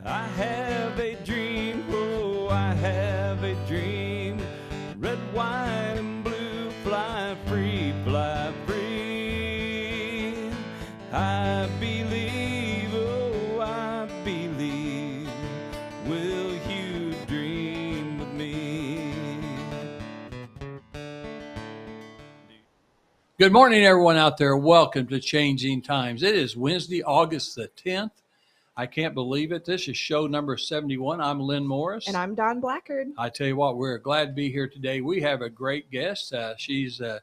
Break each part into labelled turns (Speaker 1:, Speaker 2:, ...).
Speaker 1: I have a dream, oh, I have a dream. Red, white, and blue, fly free, fly free. I believe, oh, I believe. Will you dream with me?
Speaker 2: Good morning, everyone out there. Welcome to Changing Times. It is Wednesday, August the 10th. I can't believe it. This is show number 71. I'm Lynn Morris.
Speaker 3: And I'm Dawn Blackard.
Speaker 2: I tell you what, we're glad to be here today. We have a great guest. She's a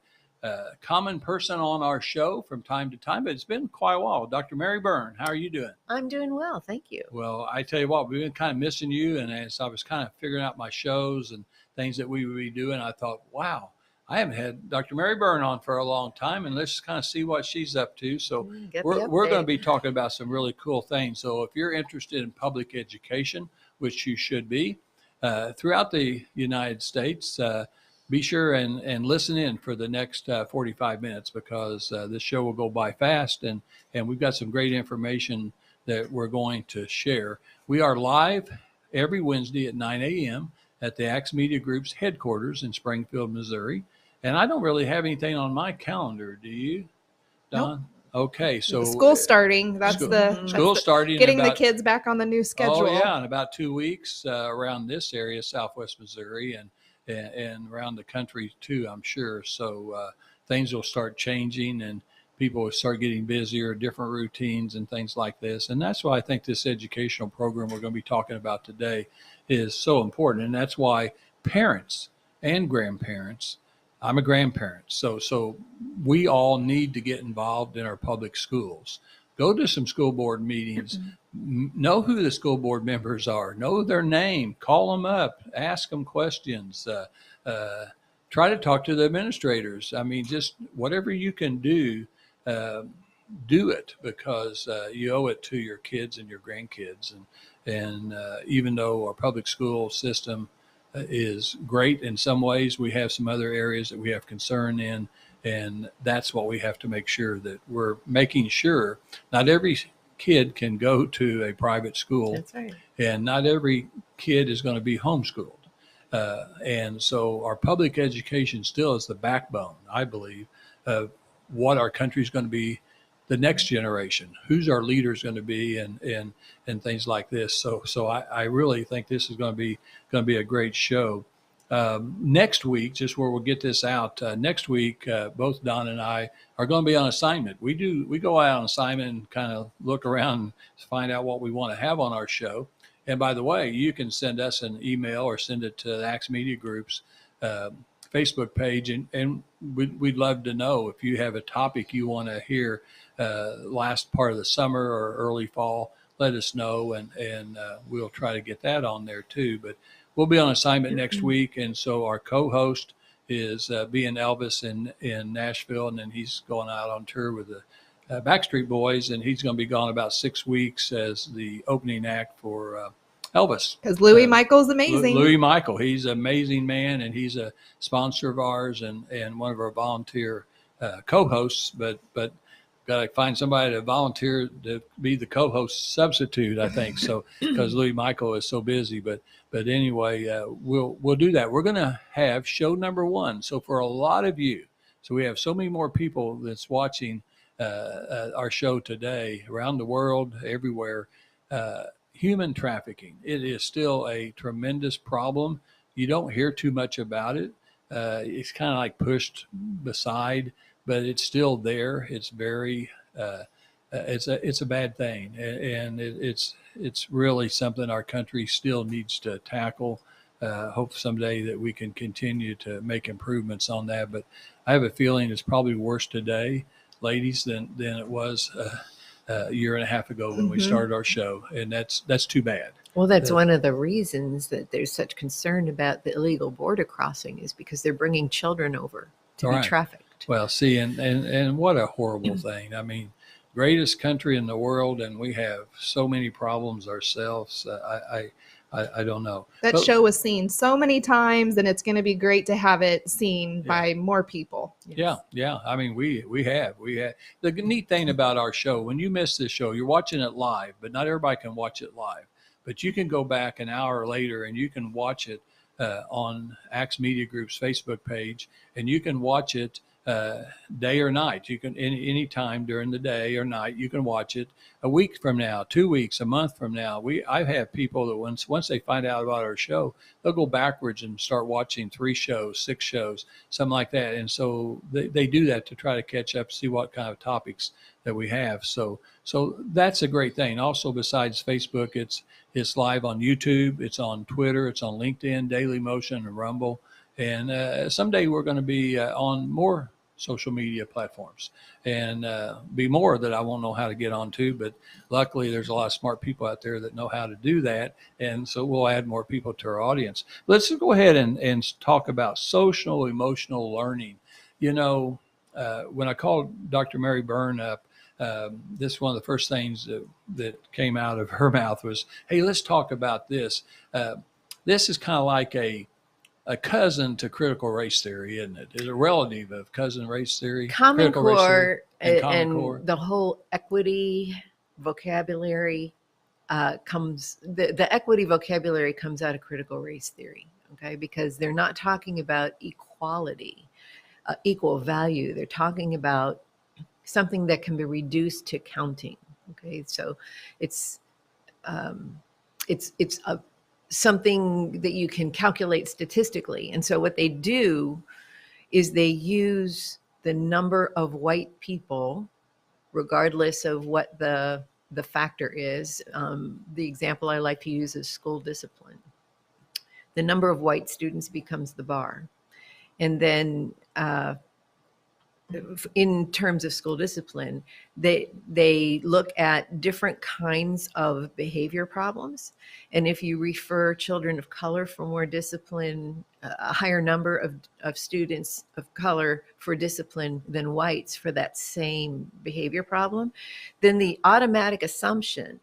Speaker 2: common person on our show from time to time, but it's been quite a while. Dr. Mary Byrne, how are you doing?
Speaker 4: I'm doing well, thank you.
Speaker 2: Well, I tell you what, we've been kind of missing you, and as I was kind of figuring out my shows and things that we would be doing, I thought, wow, I haven't had Dr. Mary Byrne on for a long time, and let's kind of see what she's up to. So we're going to be talking about some really cool things. So if you're interested in public education, which you should be, throughout the United States, be sure and listen in for the next 45 minutes because this show will go by fast, and we've got some great information that we're going to share. We are live every Wednesday at 9 a.m. at the Axe Media Group's headquarters in Springfield, Missouri. And I don't really have anything on my calendar. Do you, Don? Nope. Okay, so
Speaker 3: school starting. That's
Speaker 2: school starting.
Speaker 3: Getting the kids back on the new schedule.
Speaker 2: Oh yeah, in about 2 weeks around this area, Southwest Missouri, and around the country too, I'm sure. So things will start changing, and people will start getting busier, different routines and things like this. And that's why I think this educational program we're going to be talking about today is so important. And that's why parents and grandparents, I'm a grandparent, so we all need to get involved in our public schools. Go to some school board meetings, know who the school board members are, know their name, call them up, ask them questions, try to talk to the administrators. I mean, just whatever you can do, do it because you owe it to your kids and your grandkids. And even though our public school system is great in some ways, we have some other areas that we have concern in, and that's what we have to make sure that we're making sure. Not every kid can go to a private school.
Speaker 4: That's right.
Speaker 2: And not every kid is going to be homeschooled. And so our public education still is the backbone, I believe, of what our country is going to be, the next generation, who's our leaders going to be, and things like this. So I really think this is going to be a great show. Next week, just where we'll get this out, next week, both Don and I are going to be on assignment. We go out on assignment and kind of look around to find out what we want to have on our show. And by the way, you can send us an email or send it to the Axe Media Group's Facebook page, and we'd love to know if you have a topic you want to hear last part of the summer or early fall. Let us know, and we'll try to get that on there too. But we'll be on assignment next week, and so our co-host is being Elvis in Nashville, and then he's going out on tour with the Backstreet Boys, and he's going to be gone about 6 weeks as the opening act for Elvis.
Speaker 3: Because Louis Michael's amazing.
Speaker 2: Louis Michael, he's an amazing man, and he's a sponsor of ours and one of our volunteer co-hosts, but got to find somebody to volunteer to be the co-host substitute, I think. So because Louis Michael is so busy, but anyway, we'll do that. We're going to have show number 1. So for a lot of you, so we have so many more people that's watching our show today around the world, everywhere. Human trafficking. It is still a tremendous problem. You don't hear too much about it. It's kind of like pushed beside, but it's still there. It's very, it's a bad thing, and it's really something our country still needs to tackle. Hope someday that we can continue to make improvements on that. But I have a feeling it's probably worse today, ladies, than it was a year and a half ago when we started our show, and that's too bad.
Speaker 4: Well, that's one of the reasons that there's such concern about the illegal border crossing is because they're bringing children over to be trafficked.
Speaker 2: Well, see, and what a horrible thing. I mean, greatest country in the world, and we have so many problems ourselves. I don't know.
Speaker 3: That show was seen so many times, and it's going to be great to have it seen by more people.
Speaker 2: Yes. Yeah. I mean, we have. The neat thing about our show, when you miss this show, you're watching it live, but not everybody can watch it live. but you can go back an hour later and you can watch it on Axe Media Group's Facebook page, and you can watch it day or night. You can any time during the day or night. You can watch it a week from now, 2 weeks, a month from now. I have people that once they find out about our show, they'll go backwards and start watching 3 shows, 6 shows, something like that. And so they do that to try to catch up, see what kind of topics that we have. So that's a great thing. Also, besides Facebook, it's live on YouTube, it's on Twitter, it's on LinkedIn, Daily Motion, and Rumble. And someday we're going to be on more social media platforms, and be more that I won't know how to get onto. But luckily, there's a lot of smart people out there that know how to do that. And so we'll add more people to our audience. Let's go ahead and talk about social emotional learning. You know, when I called Dr. Mary Byrne up, this one of the first things that came out of her mouth was, hey, let's talk about this. This is kind of like a cousin to critical race theory, isn't it? It's a relative of cousin race theory.
Speaker 4: Common Core
Speaker 2: and
Speaker 4: the whole equity vocabulary the equity vocabulary comes out of critical race theory, okay? Because they're not talking about equality, equal value. They're talking about something that can be reduced to counting, okay? So it's something that you can calculate statistically. And so what they do is they use the number of white people, regardless of what the factor is. The example I like to use is school discipline. The number of white students becomes the bar. And then in terms of school discipline, they look at different kinds of behavior problems. And if you refer children of color for more discipline, a higher number of students of color for discipline than whites for that same behavior problem, then the automatic assumption,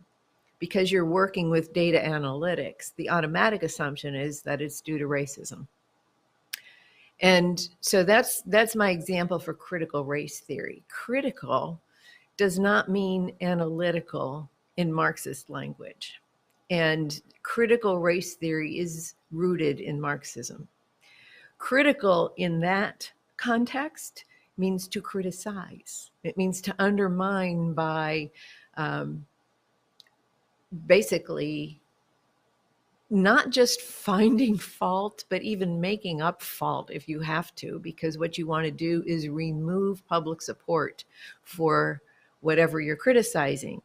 Speaker 4: because you're working with data analytics, the automatic assumption is that it's due to racism. And so that's my example for critical race theory. Critical does not mean analytical in Marxist language. And critical race theory is rooted in Marxism. Critical in that context means to criticize. It means to undermine by basically not just finding fault, but even making up fault if you have to, because what you want to do is remove public support for whatever you're criticizing.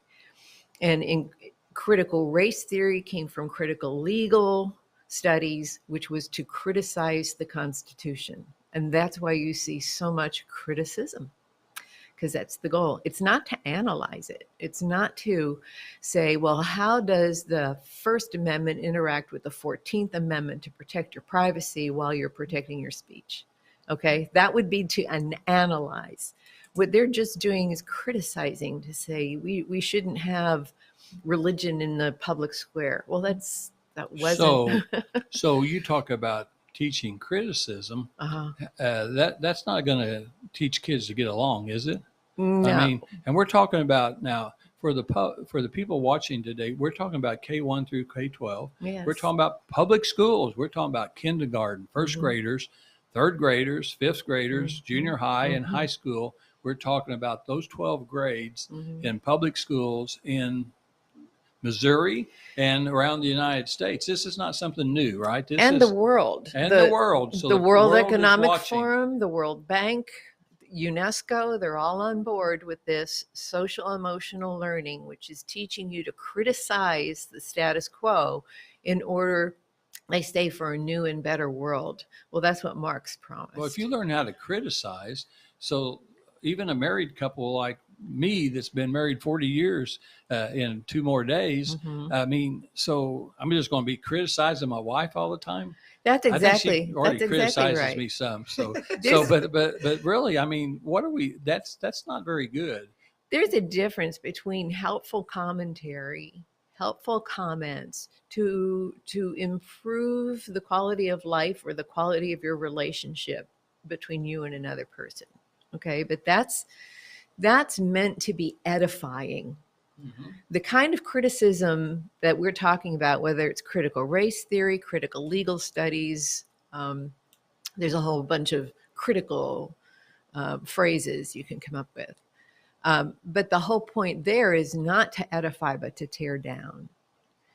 Speaker 4: And in critical race theory came from critical legal studies, which was to criticize the Constitution. And that's why you see so much criticism, because that's the goal. It's not to analyze it. It's not to say, well, how does the First Amendment interact with the 14th Amendment to protect your privacy while you're protecting your speech? Okay, that would be to analyze. What they're just doing is criticizing, to say we shouldn't have religion in the public square. Well, that wasn't.
Speaker 2: So you talk about teaching criticism. That's not going to teach kids to get along, is it?
Speaker 4: No.
Speaker 2: I mean, and we're talking about now for the people watching today, we're talking about K1 through K12.
Speaker 4: Yes.
Speaker 2: We're talking about public schools. We're talking about kindergarten, first graders, third graders, fifth graders, junior high, and high school. We're talking about those 12 grades in public schools in Missouri and around the United States. This is not something new, right?
Speaker 4: The world.
Speaker 2: The world. So
Speaker 4: the World Economic Forum, the World Bank, UNESCO, they're all on board with this social emotional learning, which is teaching you to criticize the status quo in order, they say, for a new and better world. Well, that's what Marx promised.
Speaker 2: Well, if you learn how to criticize, so even a married couple like me that's been married 40 years in 2 more days. I mean, so I'm just going to be criticizing my wife all the time.
Speaker 4: That's exactly.
Speaker 2: I think she already
Speaker 4: that's
Speaker 2: criticizes
Speaker 4: exactly right.
Speaker 2: me some. But really, I mean, what are we? That's not very good.
Speaker 4: There's a difference between helpful commentary, helpful comments to improve the quality of life or the quality of your relationship between you and another person. Okay, but that's meant to be edifying. The kind of criticism that we're talking about, whether it's critical race theory, critical legal studies, there's a whole bunch of critical phrases you can come up with. But the whole point there is not to edify, but to tear down.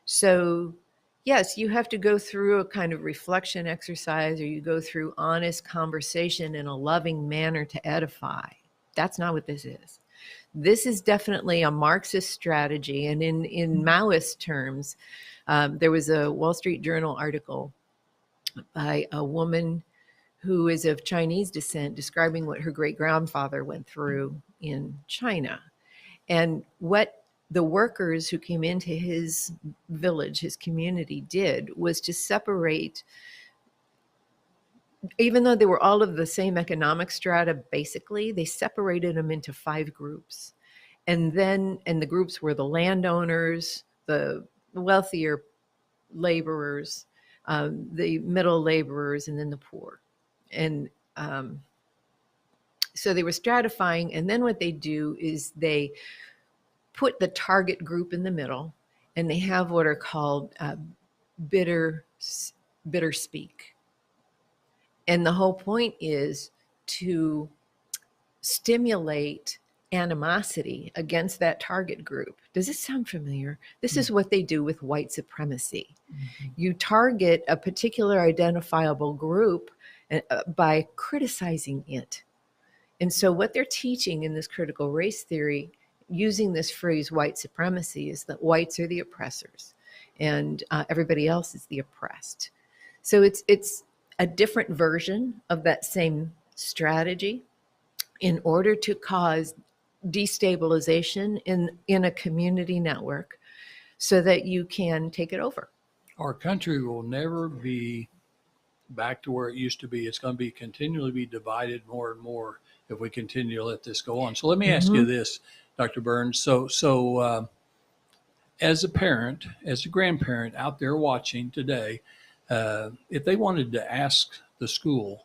Speaker 4: So, yes, you have to go through a kind of reflection exercise, or you go through honest conversation in a loving manner to edify. That's not what this is. This is definitely a Marxist strategy. And in Maoist terms, there was a Wall Street Journal article by a woman who is of Chinese descent describing what her great-grandfather went through in China. And what the workers who came into his village, his community, did was to separate, even though they were all of the same economic strata, basically, they separated them into 5 groups. And the groups were the landowners, the wealthier laborers, the middle laborers, and then the poor. And so they were stratifying. And then what they do is they put the target group in the middle, and they have what are called bitter speak. And the whole point is to stimulate animosity against that target group. Does this sound familiar? This is what they do with white supremacy. You target a particular identifiable group by criticizing it. And so what they're teaching in this critical race theory, using this phrase white supremacy, is that whites are the oppressors and everybody else is the oppressed. So it's a different version of that same strategy in order to cause destabilization in a community network so that you can take it over.
Speaker 2: Our country will never be back to where it used to be. It's going to be continually be divided more and more if we continue to let this go on. So let me ask you this, Dr. Byrne. So as a parent, as a grandparent out there watching today, if they wanted to ask the school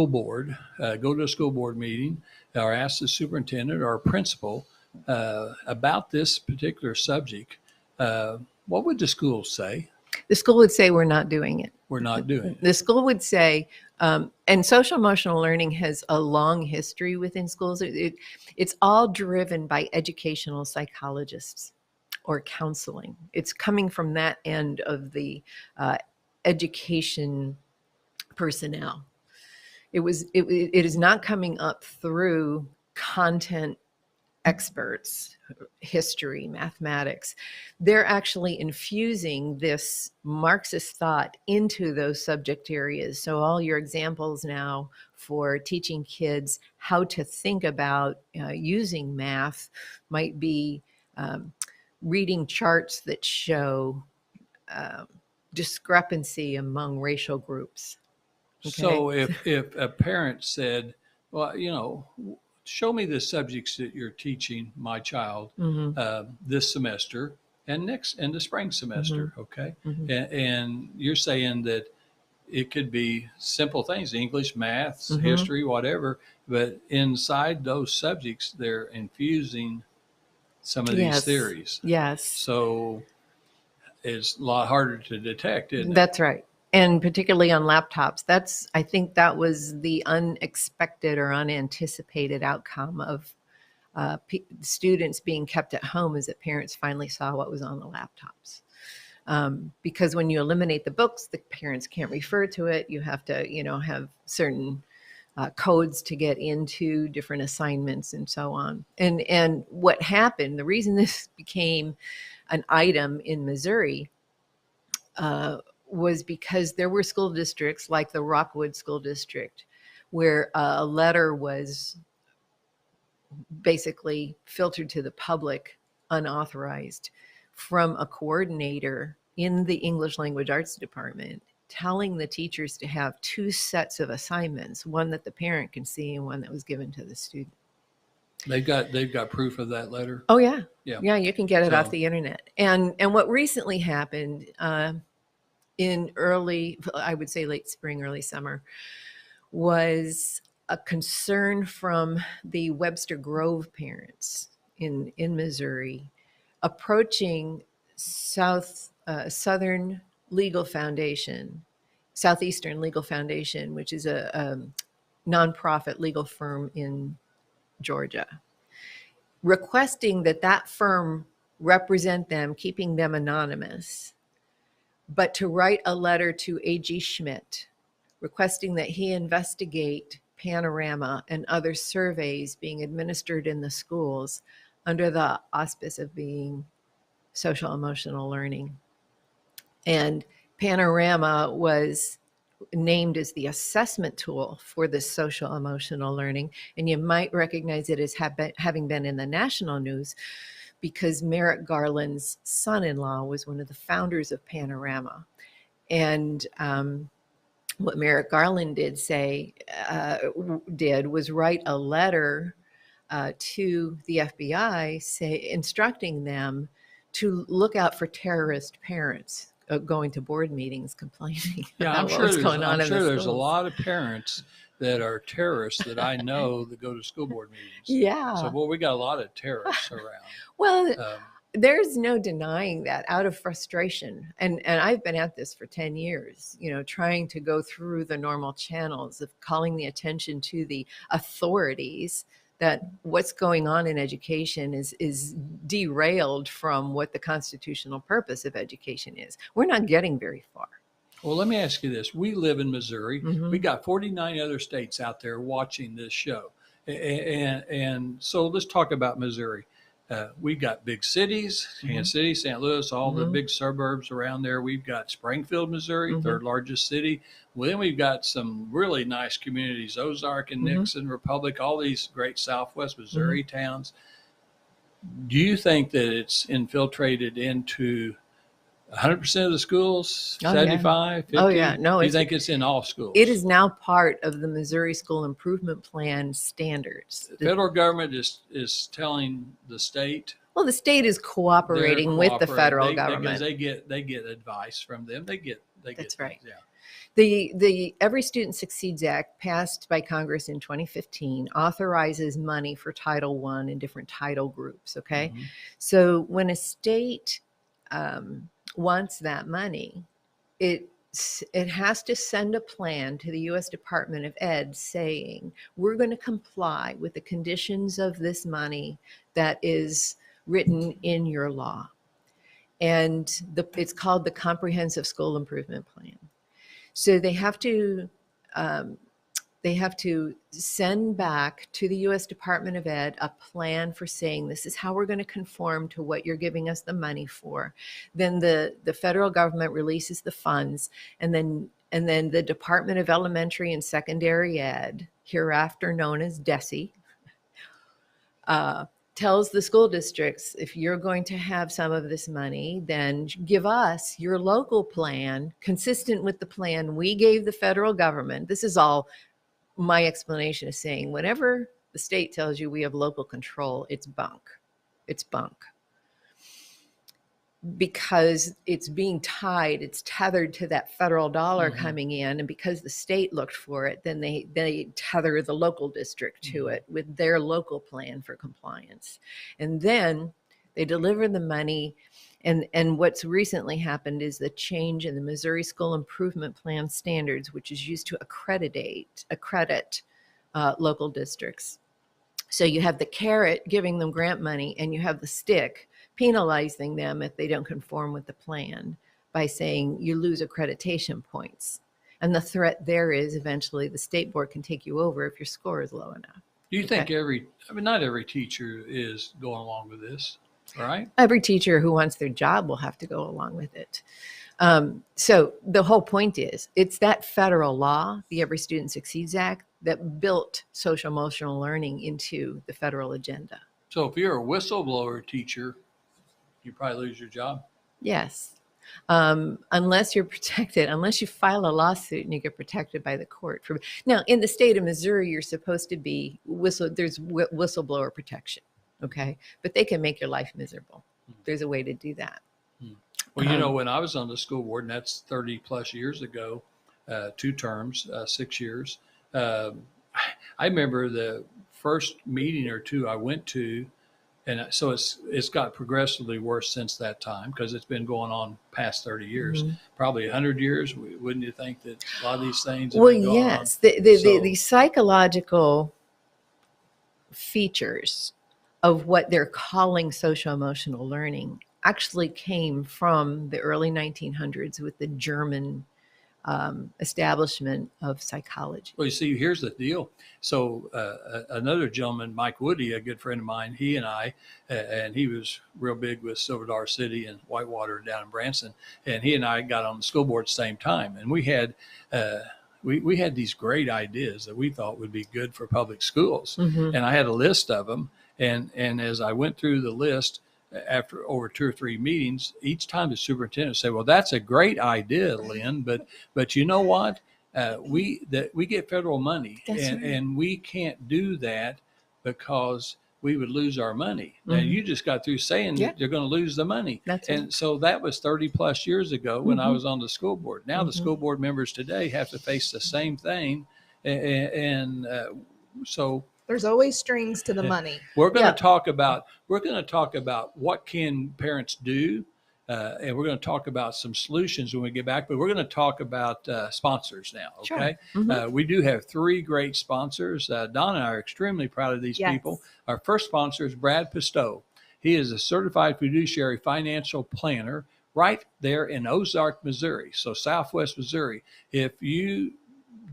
Speaker 2: board, go to a school board meeting, or ask the superintendent or principal about this particular subject, what would the school say?
Speaker 4: The school would say, we're not doing it.
Speaker 2: We're not doing it.
Speaker 4: The school would say, and social emotional learning has a long history within schools. It's all driven by educational psychologists or counseling. It's coming from that end of the education personnel. It is not coming up through content experts, history, mathematics. They're actually infusing this Marxist thought into those subject areas. So all your examples now for teaching kids how to think about using math might be reading charts that show discrepancy among racial groups. Okay?
Speaker 2: So if a parent said, well, show me the subjects that you're teaching my child this semester and the spring semester, okay? And you're saying that it could be simple things, English, maths, history, whatever, but inside those subjects, they're infusing some of these theories.
Speaker 4: Yes.
Speaker 2: So it's a lot harder to detect, isn't it?
Speaker 4: That's right. And particularly on laptops, I think that was the unexpected or unanticipated outcome of students being kept at home, is that parents finally saw what was on the laptops. Because when you eliminate the books, the parents can't refer to it. You have to, have certain codes to get into different assignments and so on. And what happened, the reason this became an item in Missouri was because there were school districts like the Rockwood School District where a letter was basically filtered to the public unauthorized from a coordinator in the English Language Arts Department telling the teachers to have 2 sets of assignments, one that the parent can see and one that was given to the student.
Speaker 2: They've got proof of that letter?
Speaker 4: Oh, yeah.
Speaker 2: Yeah,
Speaker 4: you can get it off the internet. And what recently happened in I would say late spring, early summer, was a concern from the Webster Grove parents in Missouri approaching Southern Legal Foundation, Southeastern Legal Foundation, which is a nonprofit legal firm in Georgia, requesting that that firm represent them, keeping them anonymous, but to write a letter to A.G. Schmidt requesting that he investigate Panorama and other surveys being administered in the schools under the auspice of being social emotional learning. And Panorama was named as the assessment tool for this social emotional learning. And you might recognize it as having been in the national news because Merrick Garland's son-in-law was one of the founders of Panorama. And what Merrick Garland did was write a letter to the FBI instructing them to look out for terrorist parents going to board meetings complaining about what was going on in the schools.
Speaker 2: There's a lot of parents that are terrorists that I know that go to school board meetings.
Speaker 4: Yeah.
Speaker 2: So, we got a lot of terrorists around.
Speaker 4: Well, there's no denying that out of frustration. And I've been at this for 10 years, trying to go through the normal channels of calling the attention to the authorities that what's going on in education is derailed from what the constitutional purpose of education is. We're not getting very far.
Speaker 2: Well, let me ask you this. We live in Missouri. Mm-hmm. We got 49 other states out there watching this show. And so let's talk about Missouri. We've got big cities, Kansas City, St. Louis, all the big suburbs around there. We've got Springfield, Missouri, third largest city. Well, then we've got some really nice communities, Ozark and Nixon, Republic, all these great Southwest Missouri towns. Do you think that it's infiltrated into 100% of the schools, 75, 50?
Speaker 4: Oh, yeah. No,
Speaker 2: do you think it's in all schools?
Speaker 4: It is now part of the Missouri School Improvement Plan standards.
Speaker 2: The federal government is telling the state.
Speaker 4: Well, the state is cooperating with the federal government.
Speaker 2: Because they get advice from them.
Speaker 4: That's right.
Speaker 2: Yeah.
Speaker 4: The Every Student Succeeds Act, passed by Congress in 2015, authorizes money for Title I and different title groups. Okay, so when a state wants that money, it has to send a plan to the U.S. Department of Ed saying, we're going to comply with the conditions of this money that is written in your law. And it's called the Comprehensive School Improvement Plan. So they have to send back to the U.S. Department of Ed a plan for saying, this is how we're going to conform to what you're giving us the money for. Then the federal government releases the funds, and then the Department of Elementary and Secondary Ed, hereafter known as DESE, tells the school districts, if you're going to have some of this money, then give us your local plan consistent with the plan we gave the federal government. This is all my explanation is saying, whenever the state tells you we have local control, it's bunk. It's bunk. Because it's being it's tethered to that federal dollar coming in. And because the state looked for it, then they tether the local district to it with their local plan for compliance. And then they deliver the money. And what's recently happened is the change in the Missouri School Improvement Plan standards, which is used to accredit local districts. So you have the carrot giving them grant money, and you have the stick penalizing them if they don't conform with the plan by saying you lose accreditation points. And the threat there is eventually the state board can take you over if your score is low enough.
Speaker 2: Do you think not every teacher is going along with this, right?
Speaker 4: Every teacher who wants their job will have to go along with it. So the whole point is, it's that federal law, the Every Student Succeeds Act, that built social emotional learning into the federal agenda.
Speaker 2: So if you're a whistleblower teacher, you probably lose your job?
Speaker 4: Yes. Unless you're protected, unless you file a lawsuit and you get protected by the court. Now, in the state of Missouri, you're supposed to be there's whistleblower protection, okay? But they can make your life miserable. There's a way to do that.
Speaker 2: Well, when I was on the school board, and that's 30 plus years ago, 2 terms, 6 years, I remember the first meeting or two I went to, And so it's got progressively worse since that time because it's been going on past 30 years, probably 100 years. Wouldn't you think that a lot of these things have
Speaker 4: Well,
Speaker 2: been going on?
Speaker 4: yes, the psychological features of what they're calling social emotional learning actually came from the early 1900s with the German establishment of psychology.
Speaker 2: Well, you see, here's the deal. So another gentleman, Mike Woody, a good friend of mine, he and I, and he was real big with Silver Dollar City and Whitewater down in Branson, and he and I got on the school board at the same time, and we had we had these great ideas that we thought would be good for public schools, and I had a list of them, and as I went through the list, after over 2 or 3 meetings, each time the superintendent said, "Well, that's a great idea, Lynn, but you know what? We get federal money, and we can't do that because we would lose our money." Now, you just got through saying that you're going to lose the money. And so that was 30 plus years ago when I was on the school board. Now the school board members today have to face the same thing, and so
Speaker 3: there's always strings to the money.
Speaker 2: We're going to talk about what can parents do, and we're going to talk about some solutions when we get back. But we're going to talk about sponsors now. Okay, we do have 3 great sponsors. Don and I are extremely proud of these people. Our first sponsor is Brad Pistow. He is a certified fiduciary financial planner right there in Ozark, Missouri. So Southwest Missouri. If you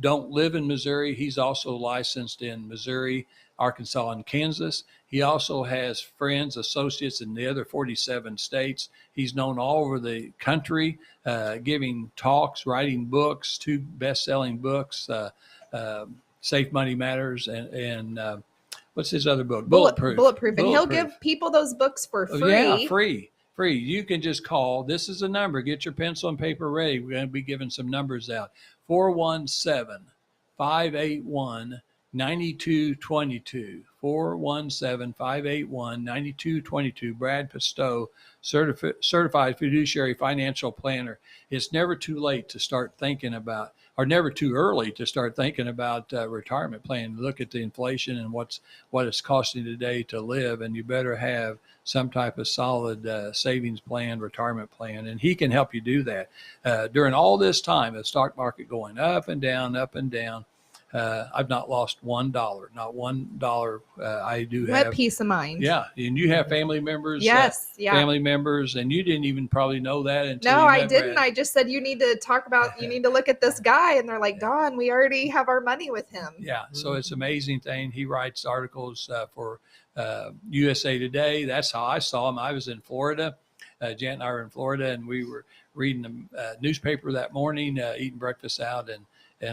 Speaker 2: don't live in Missouri, he's also licensed in Missouri, Arkansas, and Kansas. He also has friends, associates in the other 47 states. He's known all over the country, giving talks, writing books, 2 best-selling books, Safe Money Matters, and what's his other book?
Speaker 3: Bulletproof. And he'll give people those books for free.
Speaker 2: Yeah, free. You can just call. This is the number. Get your pencil and paper ready. We're going to be giving some numbers out. 417-581-9222. 417-581-9222. Brad Pistow, certified fiduciary financial planner. It's never too late to start thinking about, or never too early to start thinking about retirement plan. Look at the inflation and what it's costing today to live, and you better have some type of solid savings plan, retirement plan, and he can help you do that. During all this time, the stock market going up and down, I've not lost $1, not $1. I do have.
Speaker 3: What peace of mind.
Speaker 2: Yeah, and you have family members.
Speaker 3: Yes,
Speaker 2: family members, and you didn't even probably know that until
Speaker 3: No,
Speaker 2: you
Speaker 3: I
Speaker 2: met
Speaker 3: didn't.
Speaker 2: Brad.
Speaker 3: I just said you need to talk about. You need to look at this guy, and they're like, "Don, we already have our money with him."
Speaker 2: Yeah, so it's an amazing thing. He writes articles for USA Today. That's how I saw him. I was in Florida. Jan and I were in Florida, and we were reading the newspaper that morning, eating breakfast out, and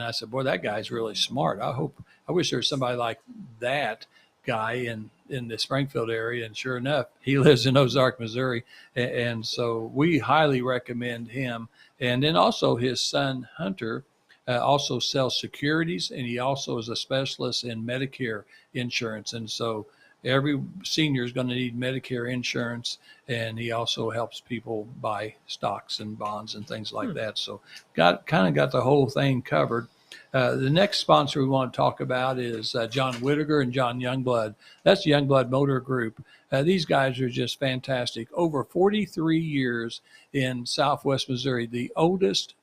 Speaker 2: I said, "Boy, that guy's really smart. I wish there was somebody like that guy in the Springfield area." And sure enough, he lives in Ozark, Missouri. And so we highly recommend him. And then also his son, Hunter, also sells securities, and he also is a specialist in Medicare insurance. And so every senior is going to need Medicare insurance, and he also helps people buy stocks and bonds and things like that. So got the whole thing covered. The next sponsor we want to talk about is John Whittaker and John Youngblood. That's Youngblood Motor Group. These guys are just fantastic. Over 43 years in Southwest Missouri, the oldest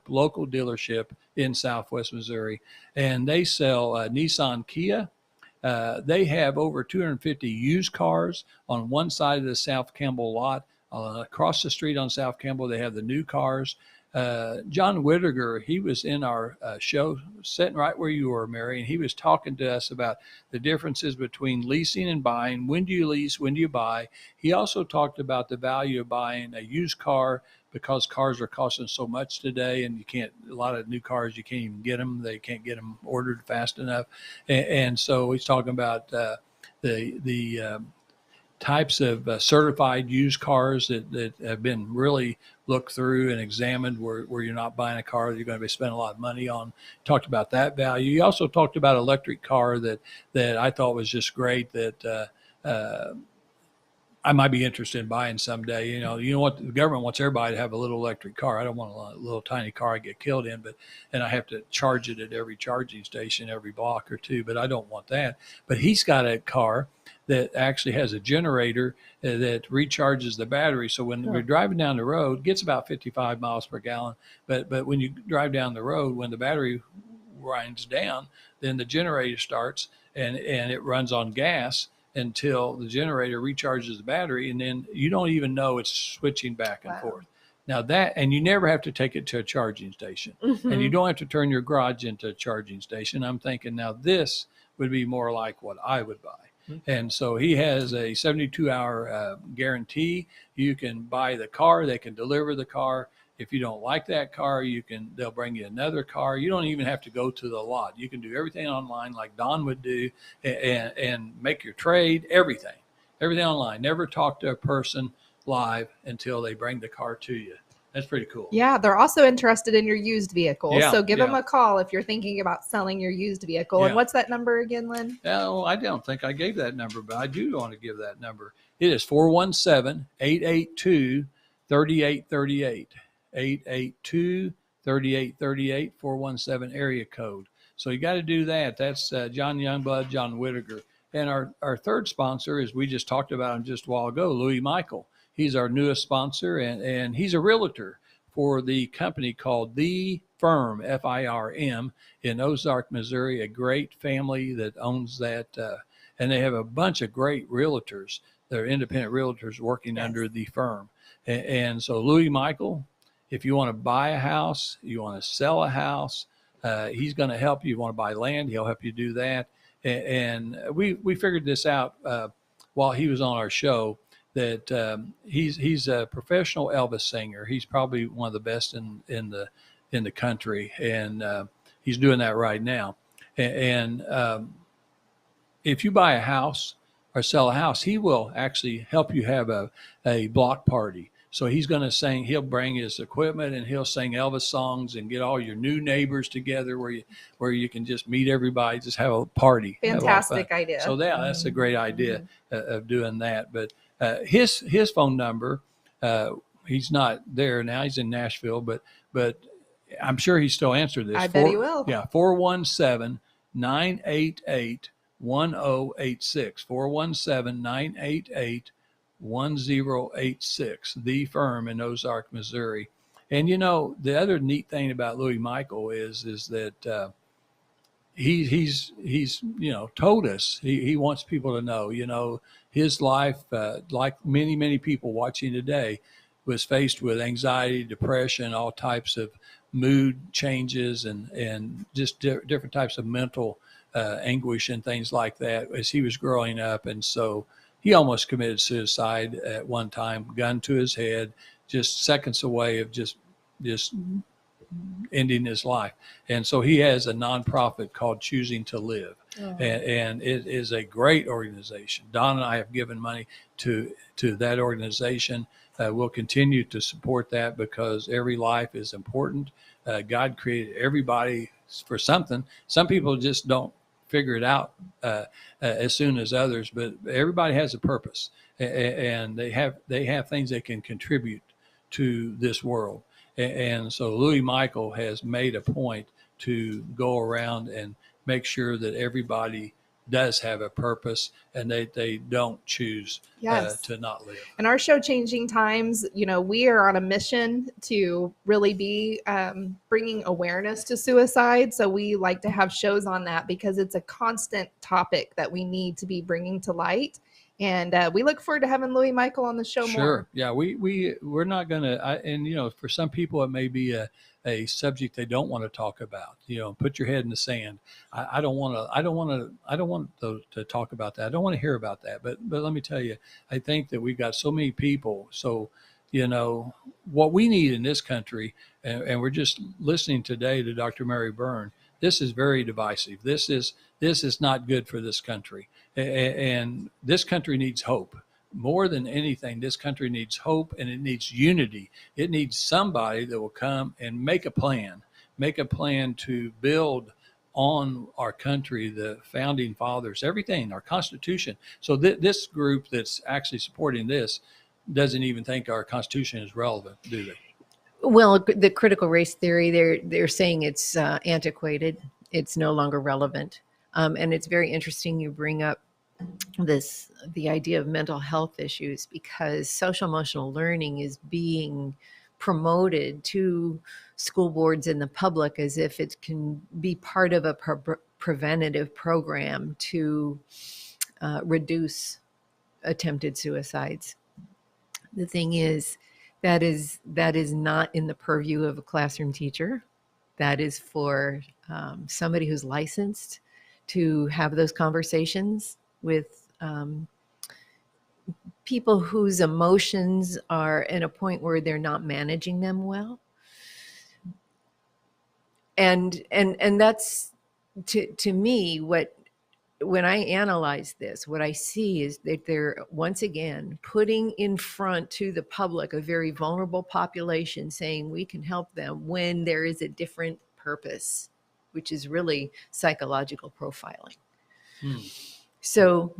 Speaker 2: local dealership in Southwest Missouri. And they sell Nissan, Kia. They have over 250 used cars on one side of the South Campbell lot. Across the street on South Campbell, they have the new cars. John Whittaker, he was in our show, sitting right where you were, Mary, and he was talking to us about the differences between leasing and buying. When do you lease? When do you buy? He also talked about the value of buying a used car because cars are costing so much today, and a lot of new cars, you can't even get them. They can't get them ordered fast enough. And so he's talking about the types of certified used cars that have been really looked through and examined where you're not buying a car that you're going to be spending a lot of money on. Talked about that value. He also talked about electric car that I thought was just great, that I might be interested in buying someday. You know what? The government wants everybody to have a little electric car. I don't want a little tiny car I get killed in, and I have to charge it at every charging station, every block or two. But I don't want that. But he's got a car that actually has a generator that recharges the battery. So when we're driving down the road, it gets about 55 miles per gallon. But when you drive down the road, when the battery winds down, then the generator starts and it runs on gas until the generator recharges the battery, and then you don't even know it's switching back and forth. Now and you never have to take it to a charging station, and you don't have to turn your garage into a charging station. I'm thinking now this would be more like what I would buy. And so he has a 72-hour guarantee. You can buy the car, they can deliver the car. If you don't like that car, they'll bring you another car. You don't even have to go to the lot. You can do everything online like Don would do and make your trade, everything online. Never talk to a person live until they bring the car to you. That's pretty cool.
Speaker 3: Yeah, they're also interested in your used vehicle.
Speaker 2: Yeah,
Speaker 3: so give them a call if you're thinking about selling your used vehicle.
Speaker 2: Yeah.
Speaker 3: And what's that number again, Lynn?
Speaker 2: Oh, I don't think I gave that number, but I do want to give that number. It is 417-882-3838. 882-3838, 417 area code. So you got to do that. That's John Youngblood, John Whittaker. And our third sponsor, as we just talked about him just a while ago, Louis Michael. He's our newest sponsor, and he's a realtor for the company called The Firm, F-I-R-M, in Ozark, Missouri, a great family that owns that. And they have a bunch of great realtors. They're independent realtors working under The Firm. And so Louis Michael, if you want to buy a house, you want to sell a house, he's going to help you. You want to buy land, he'll help you do that. And we figured this out while he was on our show, that he's a professional Elvis singer. He's probably one of the best in the country, and he's doing that right now. And if you buy a house or sell a house, he will actually help you have a block party. So he's going to sing, he'll bring his equipment and he'll sing Elvis songs and get all your new neighbors together where you can just meet everybody, just have a party.
Speaker 3: Fantastic idea.
Speaker 2: So that's a great idea of doing that. But his phone number, he's not there now, he's in Nashville, but I'm sure he still answered this.
Speaker 3: I bet he will.
Speaker 2: Yeah, 417-988-1086. 417-988-1086, The Firm in Ozark, Missouri. And the other neat thing about Louis Michael is that he's told us he wants people to know, his life, like many people watching today, was faced with anxiety, depression, all types of mood changes, and just different types of mental anguish and things like that as he was growing up. And so he almost committed suicide at one time, gun to his head, just seconds away of just ending his life. And so he has a nonprofit called Choosing to Live. And it is a great organization. Don and I have given money to that organization. We'll continue to support that because every life is important. God created everybody for something. Some people just don't figure it out as soon as others, but everybody has a purpose, and they have things they can contribute to this world. And so Louis Michael has made a point to go around and make sure that everybody does have a purpose and they don't choose to not live.
Speaker 3: In our show, Changing Times, we are on a mission to really be bringing awareness to suicide. So we like to have shows on that because it's a constant topic that we need to be bringing to light. And we look forward to having Louis Michael on the show more.
Speaker 2: Sure. Yeah, we're not going to, and for some people it may be a subject they don't want to talk about. Put your head in the sand. I don't want to talk about that. I don't want to hear about that. But let me tell you, I think that we've got so many people. So, what we need in this country, and we're just listening today to Dr. Mary Byrne. This is very divisive. This is not good for this country. And this country needs hope. More than anything, this country needs hope, and it needs unity. It needs somebody that will come and make a plan to build on our country, the founding fathers, everything, our Constitution. So this group that's actually supporting this doesn't even think our Constitution is relevant, do they?
Speaker 4: Well, the critical race theory, they're saying it's antiquated. It's no longer relevant. And it's very interesting you bring up the idea of mental health issues, because social emotional learning is being promoted to school boards and the public as if it can be part of a preventative program to reduce attempted suicides. The thing is, that is not in the purview of a classroom teacher. That is for somebody who's licensed to have those conversations with people whose emotions are at a point where they're not managing them well. And that's to me when I analyze this, what I see is that they're once again putting in front to the public a very vulnerable population, saying we can help them when there is a different purpose, which is really psychological profiling. So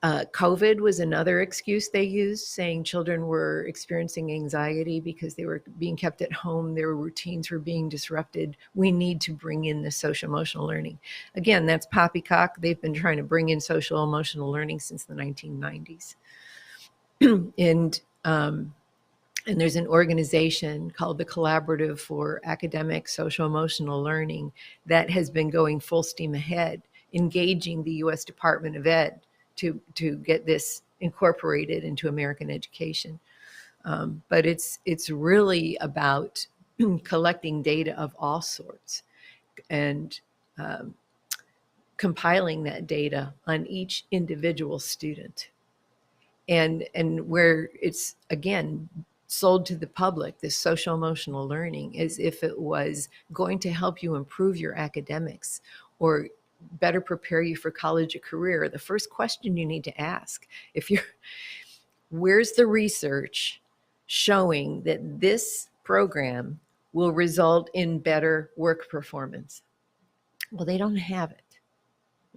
Speaker 4: COVID was another excuse they used, saying children were experiencing anxiety because they were being kept at home. Their routines were being disrupted. We need to bring in the social emotional learning. Again, that's poppycock. They've been trying to bring in social emotional learning since the 1990s. And there's an organization called the Collaborative for Academic Social Emotional Learning that has been going full steam ahead, engaging the U.S. Department of Ed to get this incorporated into American education. But it's really about collecting data of all sorts and compiling that data on each individual student. And where it's, again, sold to the public, this social emotional learning, as if it was going to help you improve your academics or better prepare you for college or career. The first question you need to ask, where's the research showing that this program will result in better work performance? Well, they don't have it,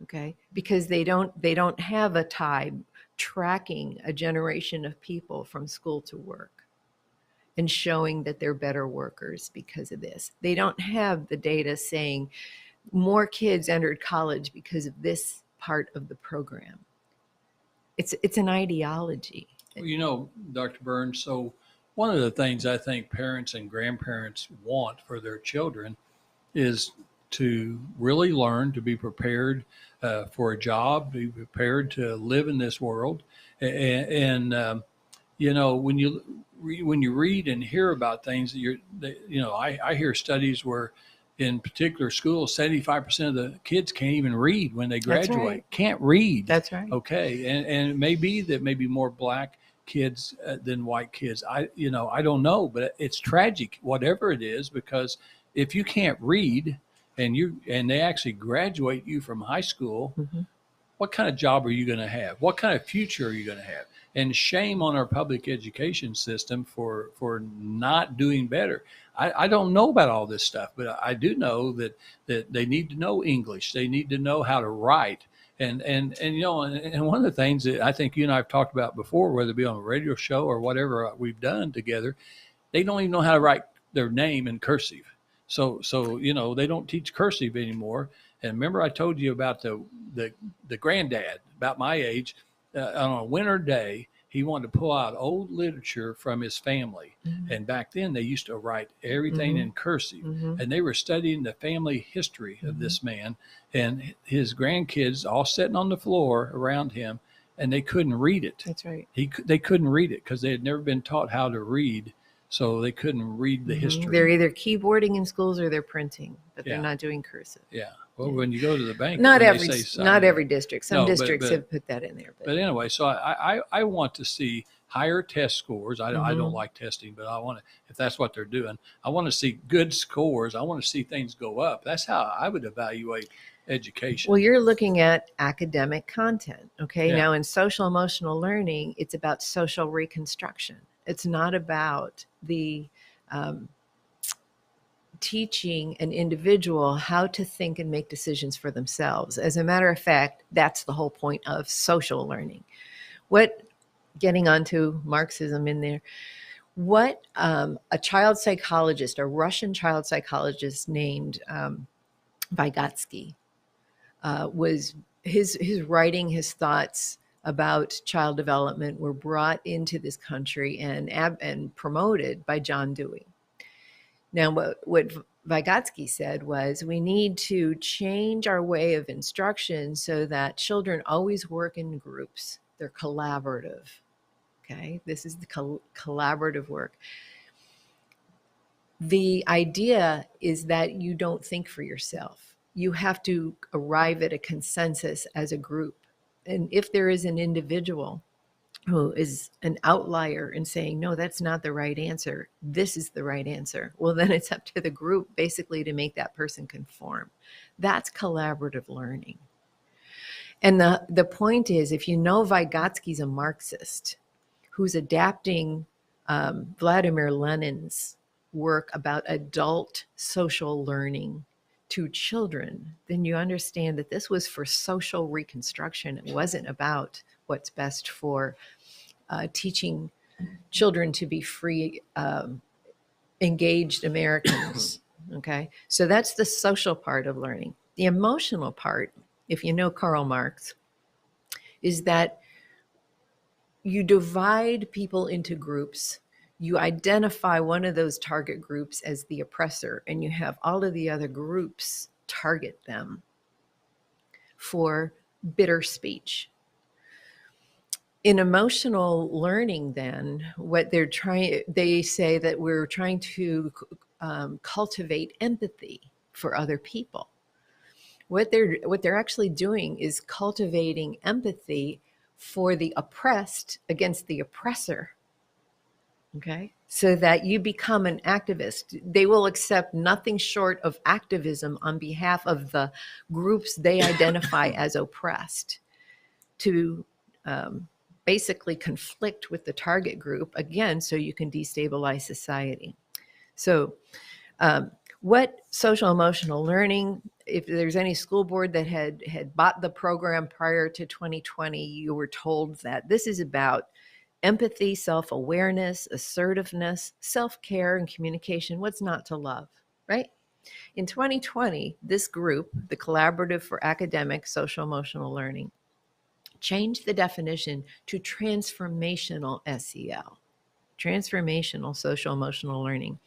Speaker 4: okay? Because they don't have a tie tracking a generation of people from school to work and showing that they're better workers because of this. They don't have the data saying more kids entered college because of this part of the program. It's an ideology.
Speaker 2: Well, Dr. Byrne, so one of the things I think parents and grandparents want for their children is to really learn to be prepared for a job, be prepared to live in this world. And when you read and hear about things, I hear studies where in particular schools, 75% of the kids can't even read when they graduate.
Speaker 4: That's right.
Speaker 2: Can't read.
Speaker 4: That's right.
Speaker 2: Okay. And it may be that maybe more black kids than white kids. I don't know, but it's tragic, whatever it is, because if you can't read and they actually graduate you from high school, what kind of job are you going to have? What kind of future are you going to have? And shame on our public education system for not doing better. I don't know about all this stuff, but I do know that they need to know English. They need to know how to write. And one of the things that I think you and I have talked about before, whether it be on a radio show or whatever we've done together, they don't even know how to write their name in cursive. So they don't teach cursive anymore. And remember, I told you about the granddad about my age on a winter day. He wanted to pull out old literature from his family. And back then they used to write everything in cursive. And they were studying the family history of this man and his grandkids all sitting on the floor around him, and they couldn't read it.
Speaker 4: That's right.
Speaker 2: They couldn't read it because they had never been taught how to read. So they couldn't read the history.
Speaker 4: They're either keyboarding in schools or they're printing, but they're not doing cursive.
Speaker 2: Yeah. Well, when you go to the bank,
Speaker 4: not every district. Some districts
Speaker 2: but
Speaker 4: have put that in there.
Speaker 2: But anyway, so I want to see higher test scores. I don't like testing, but I want to, if that's what they're doing, I want to see good scores. I want to see things go up. That's how I would evaluate education.
Speaker 4: Well, you're looking at academic content. Okay.
Speaker 2: Yeah.
Speaker 4: Now in social emotional learning, it's about social reconstruction. It's not about the teaching an individual how to think and make decisions for themselves. As a matter of fact, that's the whole point of social learning. Getting onto Marxism in there, what a child psychologist, a Russian child psychologist named Vygotsky, was his writing, his thoughts about child development were brought into this country and promoted by John Dewey. Now, what Vygotsky said was, we need to change our way of instruction so that children always work in groups. They're collaborative. Okay, this is the collaborative work. The idea is that you don't think for yourself. You have to arrive at a consensus as a group. And if there is an individual who is an outlier and saying, no, that's not the right answer, this is the right answer, well, then it's up to the group basically to make that person conform. That's collaborative learning. And the point is, if you know Vygotsky's a Marxist who's adapting Vladimir Lenin's work about adult social learning to children, then you understand that this was for social reconstruction. It wasn't about what's best for teaching children to be free, engaged Americans. Okay, so that's the social part of learning. The emotional part, if you know Karl Marx, is that you divide people into groups. You identify one of those target groups as the oppressor, and you have all of the other groups target them for bitter speech. In emotional learning, then, they say that we're trying to cultivate empathy for other people. What they're actually doing is cultivating empathy for the oppressed against the oppressor. Okay, so that you become an activist. They will accept nothing short of activism on behalf of the groups they identify as oppressed to basically conflict with the target group, again, so you can destabilize society. So what social emotional learning, if there's any school board that had bought the program prior to 2020, you were told that this is about empathy, self-awareness, assertiveness, self-care, and communication. What's not to love, right? In 2020, this group, the Collaborative for Academic Social Emotional Learning, changed the definition to transformational SEL, transformational social emotional learning.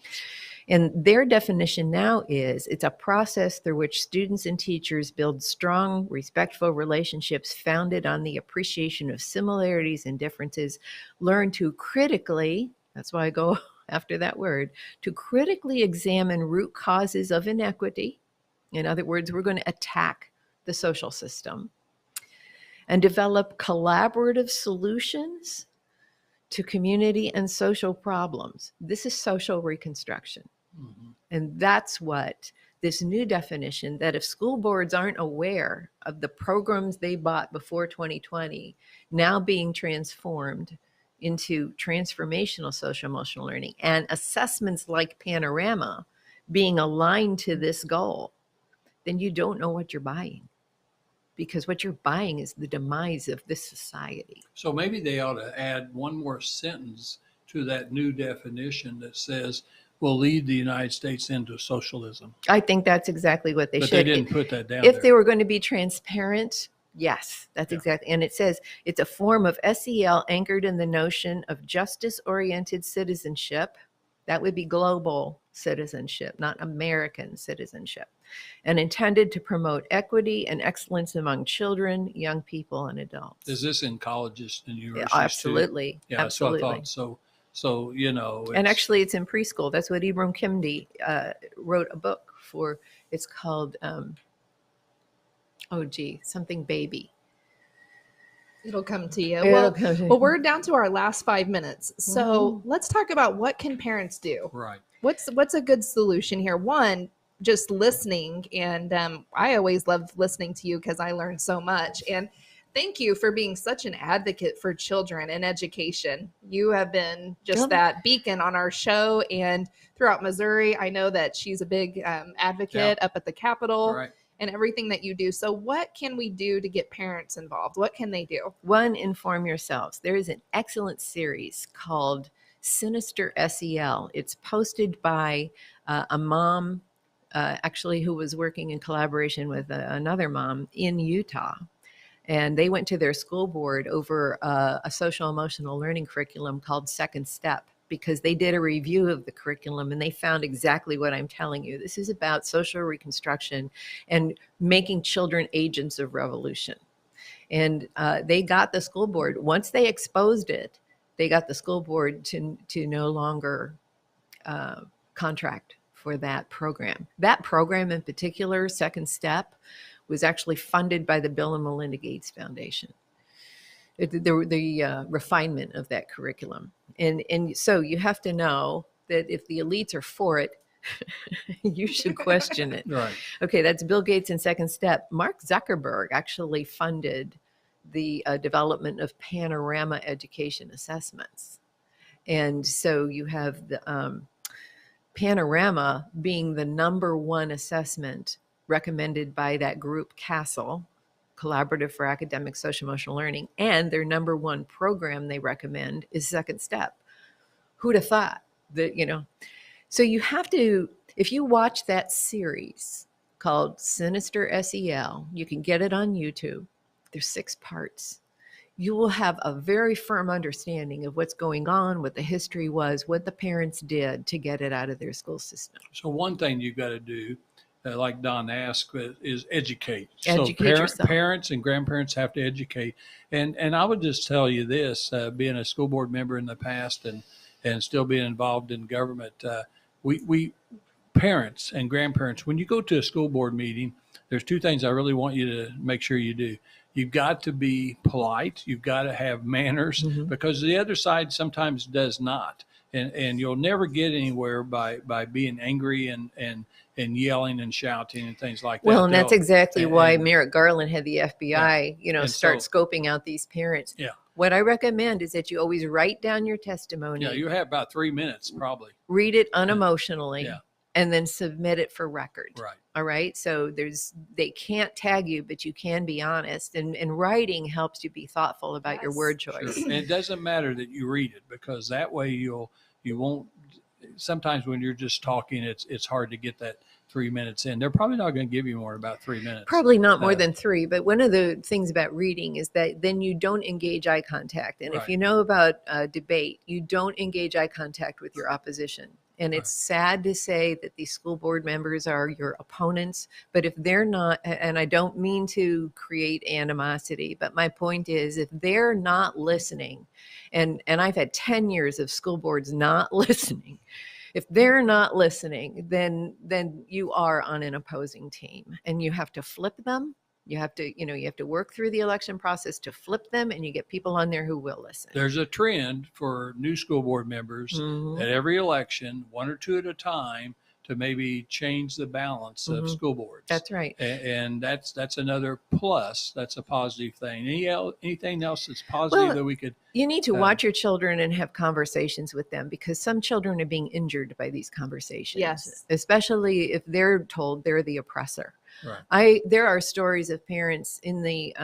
Speaker 4: And their definition now is it's a process through which students and teachers build strong, respectful relationships founded on the appreciation of similarities and differences, learn to critically, that's why I go after that word, to critically examine root causes of inequity. In other words, we're going to attack the social system and develop collaborative solutions to community and social problems. This is social reconstruction. Mm-hmm. And that's what this new definition, that if school boards aren't aware of the programs they bought before 2020, now being transformed into transformational social emotional learning, and assessments like Panorama being aligned to this goal, then you don't know what you're buying. Because what you're buying is the demise of this society.
Speaker 2: So maybe they ought to add one more sentence to that new definition that says, will lead the United States into socialism.
Speaker 4: I think that's exactly what they should.
Speaker 2: But they didn't put that down
Speaker 4: If
Speaker 2: there.
Speaker 4: they were going to be transparent, yes, that's exactly. And it says it's a form of SEL anchored in the notion of justice-oriented citizenship. That would be global citizenship, not American citizenship, and intended to promote equity and excellence among children, young people, and adults.
Speaker 2: Is this in colleges and universities?
Speaker 4: Yeah, absolutely.
Speaker 2: Too? Yeah,
Speaker 4: absolutely.
Speaker 2: So I thought. So you know.
Speaker 4: And actually, it's in preschool. That's what Ibram Kendi wrote a book for. It's called, something baby.
Speaker 3: It'll come to you. Well, we're down to our last 5 minutes. So let's talk about what can parents do.
Speaker 2: Right.
Speaker 3: What's a good solution here? One, just listening. And I always love listening to you because I learn so much. And thank you for being such an advocate for children and education. You have been just
Speaker 4: Well-
Speaker 3: that beacon on our show and throughout Missouri. I know that she's a big advocate up at the Capitol
Speaker 2: Right.
Speaker 3: and everything that you do. So what can we do to get parents involved? What can they do?
Speaker 4: One, inform yourselves. There is an excellent series called Sinister SEL. It's posted by a mom, actually, who was working in collaboration with another mom in Utah. And they went to their school board over a social emotional learning curriculum called Second Step, because they did a review of the curriculum and they found exactly what I'm telling you. This is about social reconstruction and making children agents of revolution. And they got the school board, once they exposed it, they got the school board to no longer contract for that program. That program in particular, Second Step, was actually funded by the Bill and Melinda Gates Foundation. The refinement of that curriculum. And so you have to know that if the elites are for it, you should question it.
Speaker 2: Right.
Speaker 4: Okay, that's Bill Gates and Second Step. Mark Zuckerberg actually funded the development of panorama education assessments. And so you have the panorama being the number one assessment recommended by that group CASEL, Collaborative for Academic Social Emotional Learning, and their number one program they recommend is Second Step. Who'd have thought that, So you have to, if you watch that series called Sinister SEL, you can get it on YouTube. There's 6 parts. You will have a very firm understanding of what's going on, what the history was, what the parents did to get it out of their school system.
Speaker 2: So one thing you got to do, like Don asked, is educate.
Speaker 4: Educate yourself.
Speaker 2: Parents and grandparents have to educate. And I would just tell you this, being a school board member in the past and still being involved in government, we parents and grandparents, when you go to a school board meeting, there's 2 things I really want you to make sure you do. You've got to be polite. You've got to have manners, because the other side sometimes does not. And you'll never get anywhere by being angry and yelling and shouting and things like that.
Speaker 4: Well, and that's exactly why Merrick Garland had the FBI, start scoping out these parents.
Speaker 2: Yeah.
Speaker 4: What I recommend is that you always write down your testimony.
Speaker 2: Yeah, you have about 3 minutes probably.
Speaker 4: Read it unemotionally.
Speaker 2: Yeah.
Speaker 4: And then submit it for record.
Speaker 2: Right.
Speaker 4: All right. So they can't tag you, but you can be honest. And writing helps you be thoughtful about your word choice.
Speaker 2: Sure. And it doesn't matter that you read it, because that way you won't. Sometimes when you're just talking, it's hard to get that 3 minutes in. They're probably not going to give you more than about 3 minutes.
Speaker 4: Probably not more than 3. But one of the things about reading is that then you don't engage eye contact. And if you know about debate, you don't engage eye contact with your opposition. And it's sad to say that these school board members are your opponents, but if they're not, and I don't mean to create animosity, but my point is, if they're not listening, and I've had 10 years of school boards not listening, if they're not listening, then you are on an opposing team, and you have to flip them. You have to work through the election process to flip them, and you get people on there who will listen.
Speaker 2: There's a trend for new school board members at every election, 1 or 2 at a time, to maybe change the balance of school boards.
Speaker 4: That's right.
Speaker 2: And that's another plus. That's a positive thing. Anything else that's positive that we could?
Speaker 4: You need to watch your children and have conversations with them, because some children are being injured by these conversations.
Speaker 3: Yes.
Speaker 4: Especially if they're told they're the oppressor.
Speaker 2: Right.
Speaker 4: There are stories of parents in the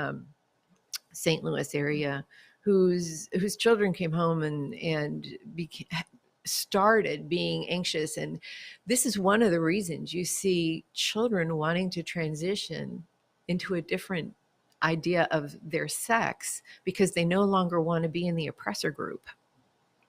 Speaker 4: St. Louis area whose children came home and started being anxious. And this is one of the reasons you see children wanting to transition into a different idea of their sex, because they no longer want to be in the oppressor group.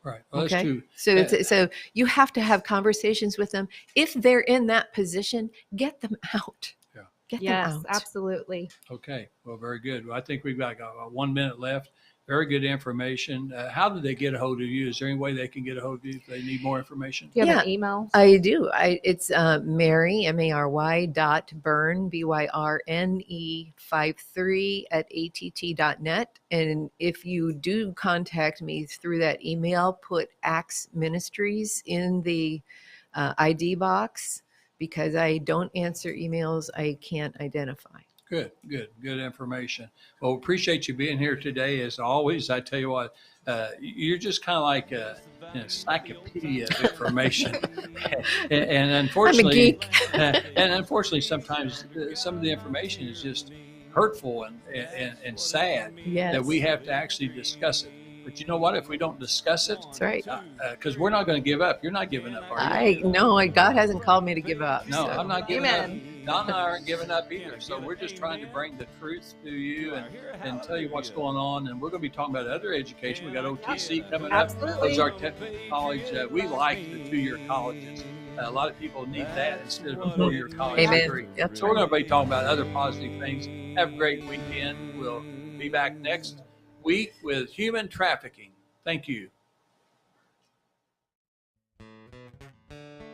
Speaker 2: Right. Well,
Speaker 4: Okay.
Speaker 2: that's true.
Speaker 4: So you have to have conversations with them. If they're in that position, get them out.
Speaker 2: Yeah.
Speaker 4: Get them
Speaker 3: Yes,
Speaker 4: out.
Speaker 3: absolutely.
Speaker 2: Okay. Well, very good. Well, I think we've got 1 minute left. Very good information. How do they get a hold of you? Is there any way they can get a hold of you if they need more information?
Speaker 3: Do you have an email?
Speaker 4: I do. It's Mary, Mary, .Byrne, BYRNE 53 @att.net. And if you do contact me through that email, put Acts Ministries in the ID box, because I don't answer emails I can't identify.
Speaker 2: Good information. Well, appreciate you being here today. As always, I tell you what, you're just kind of like an encyclopedia of information. and
Speaker 4: I'm a
Speaker 2: unfortunately,
Speaker 4: geek.
Speaker 2: sometimes some of the information is just hurtful and sad
Speaker 4: Yes.
Speaker 2: that we have to actually discuss it. But you know what? If we don't discuss it,
Speaker 4: That's right.
Speaker 2: because we're not going to give up. You're not giving up, are you?
Speaker 4: No, God hasn't called me to give up.
Speaker 2: No,
Speaker 4: so.
Speaker 2: I'm not giving
Speaker 3: Amen.
Speaker 2: up. Don and I aren't giving up either. So we're just trying to bring the truth to you and tell you what's going on. And we're going to be talking about other education. We got OTC coming up.
Speaker 3: Absolutely.
Speaker 2: Those are technical college. We like the 2-year colleges. A lot of people need that instead of a 4-year college
Speaker 4: Amen.
Speaker 2: degree.
Speaker 4: That's
Speaker 2: So we're
Speaker 4: right.
Speaker 2: going to be talking about other positive things. Have a great weekend. We'll be back next week with human trafficking. Thank you.